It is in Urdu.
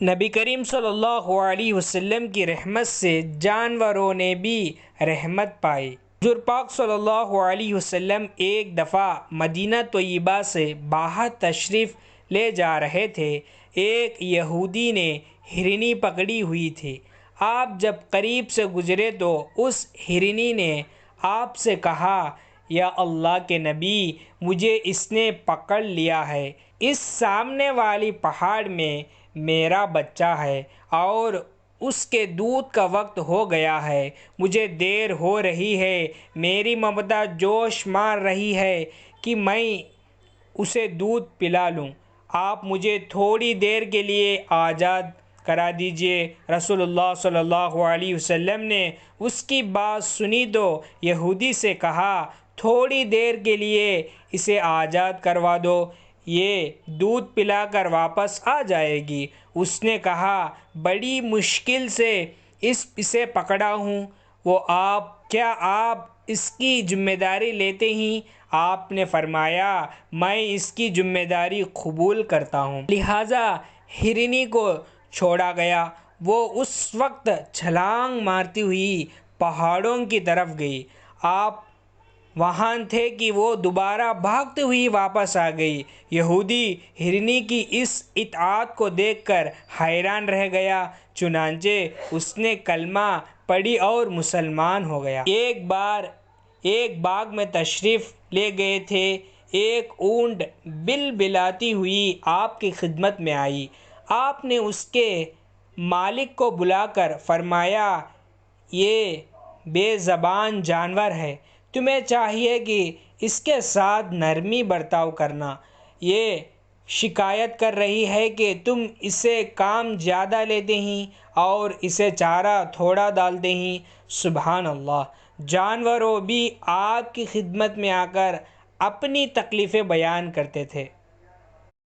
نبی کریم صلی اللہ علیہ وسلم کی رحمت سے جانوروں نے بھی رحمت پائی۔ حضور پاک صلی اللہ علیہ وسلم ایک دفعہ مدینہ طیبہ سے باہر تشریف لے جا رہے تھے۔ ایک یہودی نے ہرنی پکڑی ہوئی تھی۔ آپ جب قریب سے گزرے تو اس ہرنی نے آپ سے کہا، یا اللہ کے نبی، مجھے اس نے پکڑ لیا ہے۔ اس سامنے والی پہاڑ میں میرا بچہ ہے اور اس کے دودھ کا وقت ہو گیا ہے۔ مجھے دیر ہو رہی ہے، میری ممتا جوش مار رہی ہے کہ میں اسے دودھ پلا لوں۔ آپ مجھے تھوڑی دیر کے لیے آزاد کرا دیجیے۔ رسول اللہ صلی اللہ علیہ وسلم نے اس کی بات سنی تو یہودی سے کہا، تھوڑی دیر کے لیے اسے آزاد کروا دو، یہ دودھ پلا کر واپس آ جائے گی۔ اس نے کہا، بڑی مشکل سے اسے پکڑا ہوں، کیا آپ اس کی ذمہ داری لیتے ہیں؟ آپ نے فرمایا، میں اس کی ذمہ داری قبول کرتا ہوں۔ لہٰذا ہرنی کو چھوڑا گیا۔ وہ اس وقت چھلانگ مارتی ہوئی پہاڑوں کی طرف گئی۔ آپ وہاں تھے کہ وہ دوبارہ بھاگتی ہوئی واپس آ گئی۔ یہودی ہرنی کی اس اطاعت کو دیکھ کر حیران رہ گیا، چنانچہ اس نے کلمہ پڑھی اور مسلمان ہو گیا۔ ایک بار ایک باغ میں تشریف لے گئے تھے۔ ایک اونٹ بلبلاتی ہوئی آپ کی خدمت میں آئی۔ آپ نے اس کے مالک کو بلا کر فرمایا، یہ بے زبان جانور ہے، تمہیں چاہیے کہ اس کے ساتھ نرمی برتاؤ کرنا۔ یہ شکایت کر رہی ہے کہ تم اسے کام زیادہ لیتے ہیں اور اسے چارہ تھوڑا ڈالتے ہیں۔ سبحان اللہ! جانوروں بھی آپ کی خدمت میں آ کر اپنی تکلیفیں بیان کرتے تھے۔